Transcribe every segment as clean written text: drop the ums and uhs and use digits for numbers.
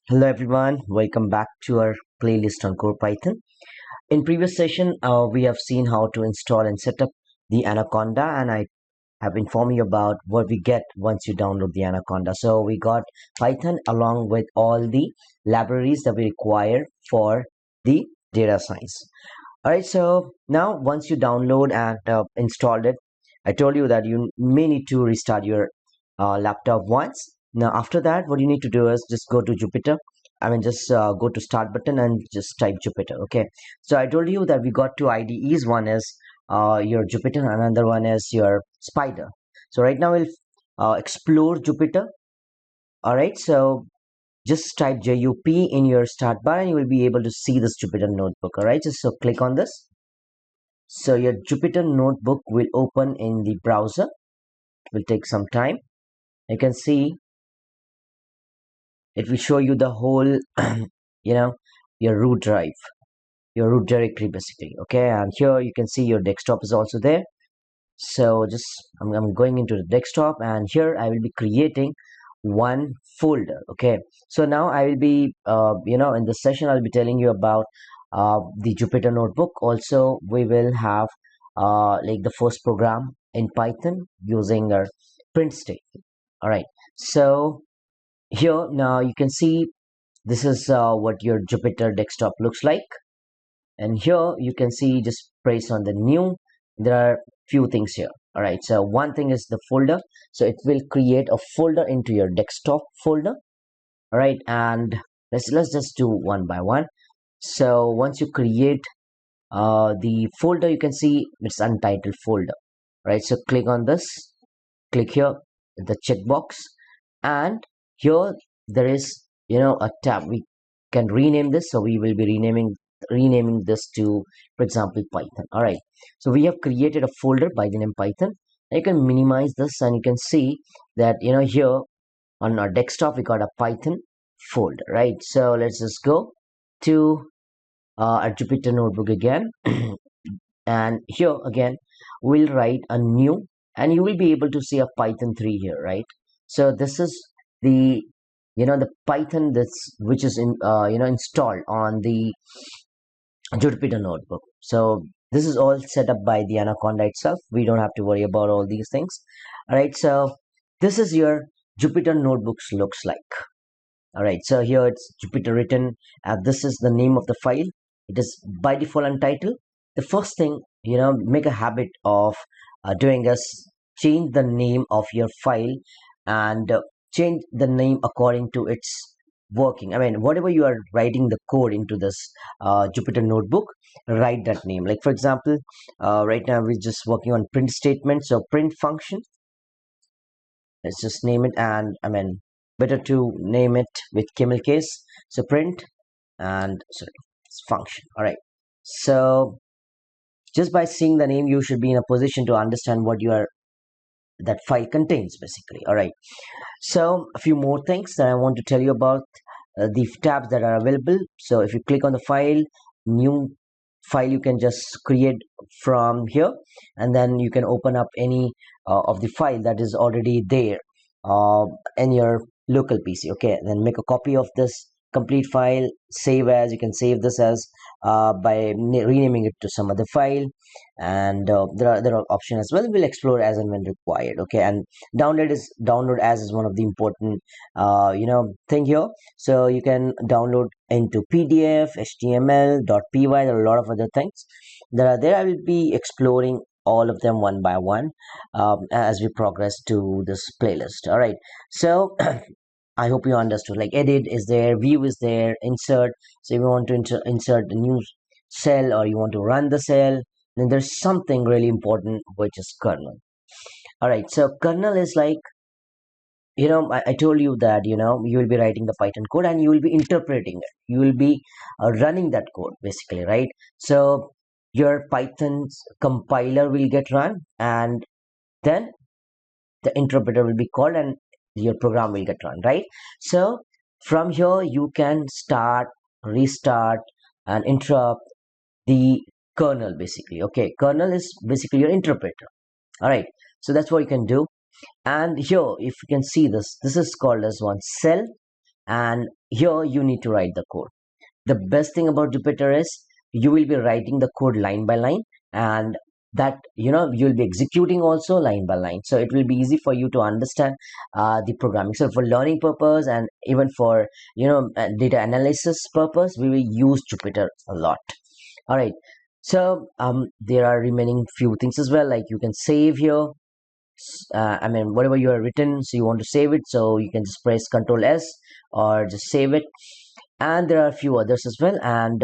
Hello everyone, welcome back to our playlist on Core Python. In previous session, we have seen how to install and set up the Anaconda, and I have informed you about what we get once you download the Anaconda. So we got Python along with all the libraries that we require for the data science. All right, so now once you download and installed it, I told you that you may need to restart your laptop once. Now, after that, what you need to do is just go to Jupyter. Just go to Start button and just type Jupyter. Okay. So I told you that we got two IDEs. One is your Jupyter, another one is your Spider. So right now we'll explore Jupyter. All right. So just type JUP in your start bar and you will be able to see this Jupyter notebook. All right. Just so click on this. So your Jupyter notebook will open in the browser. It will take some time. You can see it will show you the whole your root drive, your root directory basically. Okay, and here you can see your desktop is also there. So just I'm going into the desktop, and here I will be creating one folder. Okay, so now I will be in this session I'll be telling you about the Jupyter notebook. Also we will have like the first program in Python using our print statement. All right, so here now you can see this is what your Jupyter desktop looks like, and here you can see just press on the new. There are few things here. All right, so one thing is the folder, so it will create a folder into your desktop folder. All right, and let's just do one by one. So once you create the folder, you can see it's untitled folder. Right, so click on this, click here the checkbox, and here there is a tab. We can rename this, so we will be renaming this to, for example, Python. All right, so we have created a folder by the name Python. You can minimize this and you can see that here on our desktop we got a Python folder, right? So let's just go to our Jupyter notebook again. And here again we'll write a new, and you will be able to see a Python 3 here, right? So this is the the Python that's which is in installed on the Jupyter notebook. So this is all set up by the Anaconda itself. We don't have to worry about all these things. All right, so this is your Jupyter notebooks looks like. All right, so here it's Jupyter written. This is the name of the file. It is by default untitled. The first thing, make a habit of doing is change the name of your file, and change the name according to its working. Whatever you are writing the code into this Jupyter notebook, write that name. Like for example, right now we're just working on print statement. So print function, let's just name it, and better to name it with camel case. So print, and sorry, it's function. All right, so just by seeing the name you should be in a position to understand what that file contains basically. All right, so a few more things that I want to tell you about the tabs that are available. So if you click on the file, new file, you can just create from here, and then you can open up any of the file that is already there in your local PC. Okay, then make a copy of this complete file, save as. You can save this as by renaming it to some other file, and there are options as well. We'll explore as and when required. Okay, and download as is one of the important thing here. So you can download into PDF, HTML, .py. There are a lot of other things that are there. I will be exploring all of them one by one as we progress to this playlist. All right, so I hope you understood. Like edit is there, view is there, insert. So if you want to insert a new cell, or you want to run the cell, then there's something really important, which is kernel. All right, so kernel is like, I told you that you will be writing the Python code and you will be interpreting it. You will be running that code basically, right? So your Python's compiler will get run, and then the interpreter will be called, and your program will get run, right? So from here you can start, restart, and interrupt the kernel basically. Okay, kernel is basically your interpreter. All right, so that's what you can do. And here if you can see this is called as one cell. and here you need to write the code. The best thing about Jupyter is you will be writing the code line by line, and that you'll be executing also line by line, so it will be easy for you to understand the programming. So for learning purpose and even for data analysis purpose, we will use Jupyter a lot. All right, so there are remaining few things as well, like you can save here. I mean, whatever you have written, so you want to save it, so you can just press Control S or just save it. And there are a few others as well, and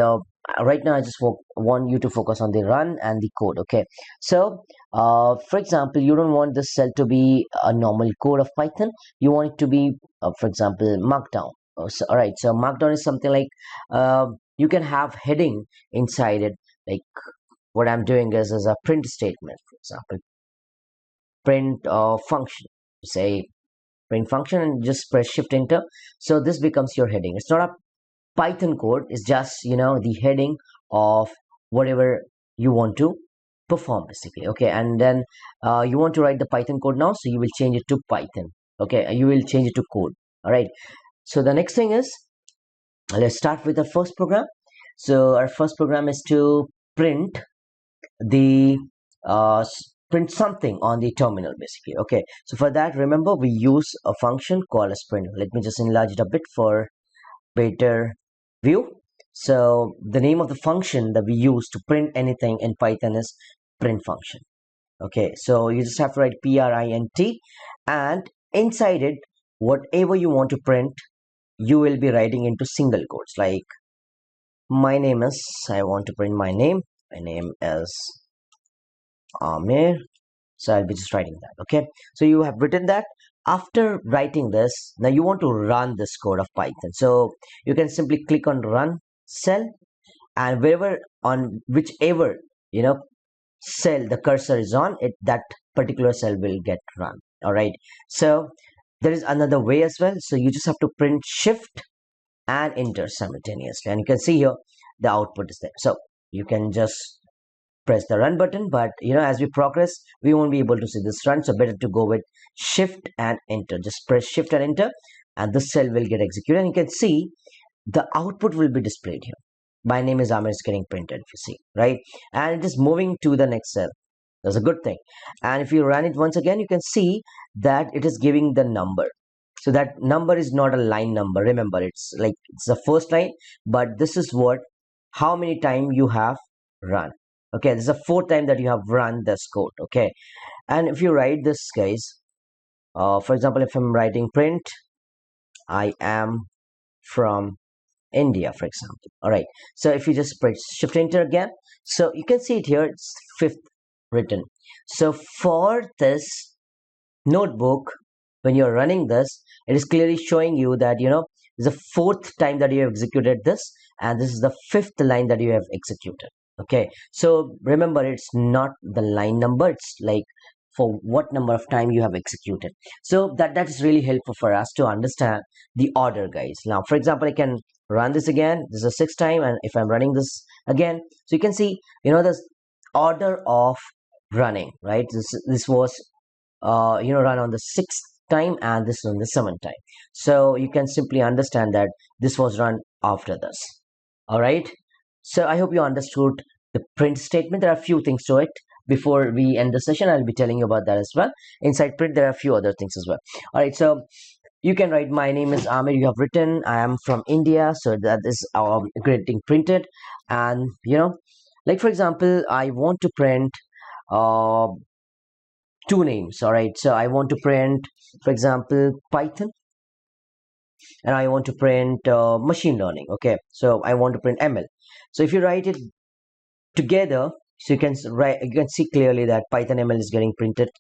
right now I just want you to focus on the run and the code. Okay, so for example, you don't want this cell to be a normal code of Python. You want it to be for example, markdown. All right, so markdown is something like you can have heading inside it, like what I'm doing is as a print statement. For example, print function, say print function, and just press shift enter, so this becomes your heading. It's not a Python code, is just the heading of whatever you want to perform basically. Okay, and then you want to write the Python code now, so you will change it to Python. Okay, you will change it to code. All right, so the next thing is, let's start with the first program. So our first program is to print the print something on the terminal basically. Okay, so for that, remember, we use a function called as print. Let me just enlarge it a bit for better view. So the name of the function that we use to print anything in Python is print function. Okay, so you just have to write print, and inside it, whatever you want to print, you will be writing into single quotes, like my name is, I want to print my name is Amir, so I'll be just writing that. Okay, so you have written that. After writing this, now you want to run this code of Python, so you can simply click on run cell, and wherever, on whichever cell the cursor is on it, that particular cell will get run. All right, so there is another way as well. So you just have to print shift and enter simultaneously, and you can see here the output is there. So you can just press the run button, but as we progress, we won't be able to see this run, so better to go with shift and enter. Just press shift and enter, and this cell will get executed, and you can see the output will be displayed here. My name is Amir is getting printed, if you see, right? And it is moving to the next cell. That's a good thing. And if you run it once again, you can see that it is giving the number. So that number is not a line number. Remember, it's like it's the first line, but this is how many times you have run. Okay, this is the fourth time that you have run this code. Okay, and if you write this, guys, for example, if I'm writing print, I am from India, for example. All right, so if you just press shift enter again, so you can see it here, it's fifth written. So for this notebook, when you're running this, it is clearly showing you that it's the fourth time that you have executed this, and this is the fifth line that you have executed. Okay, so remember, it's not the line number, it's like for what number of time you have executed. So that is really helpful for us to understand the order, guys. Now, for example, I can run this again. This is the sixth time, and if I'm running this again, so you can see this order of running, right? This was run on the sixth time, and this is on the seventh time. So you can simply understand that this was run after this. All right, so I hope you understood the print statement. There are a few things to it. Before we end the session, I'll be telling you about that as well. Inside print, there are a few other things as well. All right, so you can write my name is Amir, you have written I am from India, so that is getting printed. And like for example, I want to print two names. All right, so I want to print, for example, Python, and I want to print machine learning. Okay, so I want to print ML. So if you write it together, so you can see clearly that Python ML is getting printed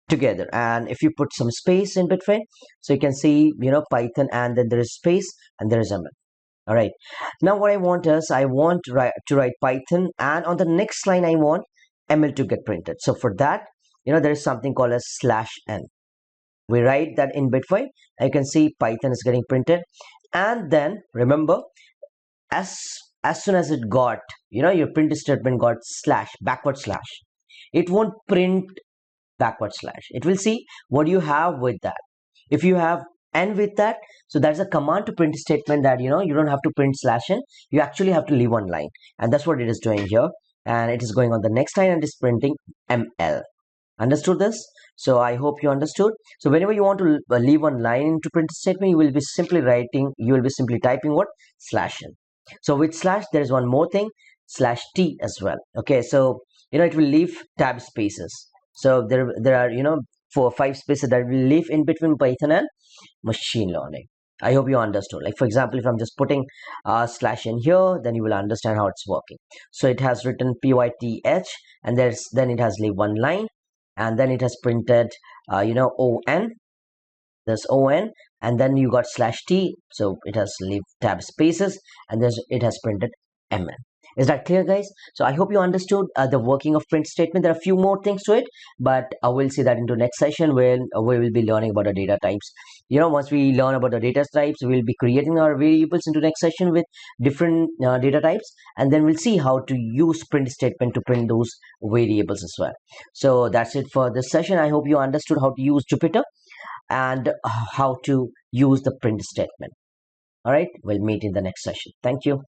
together. And if you put some space in between, so you can see Python, and then there is space, and there is ML. All right, now what I want is, I want to write Python, and on the next line I want ML to get printed. So for that, there is something called as /n. We write that in between. You can see Python is getting printed, and then remember, as soon as it got your print statement got /, it won't print /. It will see what you have with that. If you have And with that, so that's a command to print statement that you don't have to print slash n, you actually have to leave one line, and that's what it is doing here. And it is going on the next line and is printing ml. Understood this? So I hope you understood. So whenever you want to leave one line into print statement, you will be simply typing what? Slash n. So with slash, there is one more thing, slash t as well. Okay, so it will leave tab spaces. So there are 4 or 5 spaces that will leave in between Python and machine learning. I hope you understood. Like for example, if I'm just putting slash in here, then you will understand how it's working. So it has written pyth, and then it has leave one line, and then it has printed on, there's on, and then you got slash t, so it has leave tab spaces, and it has printed mn. Is that clear, guys? So I hope you understood the working of print statement. There are a few more things to it, but I will see that into next session when we will be learning about the data types. Once we learn about the data types, we'll be creating our variables into next session with different data types, and then we'll see how to use print statement to print those variables as well. So that's it for this session. I hope you understood how to use Jupyter and how to use the print statement. All right, we'll meet in the next session. Thank you.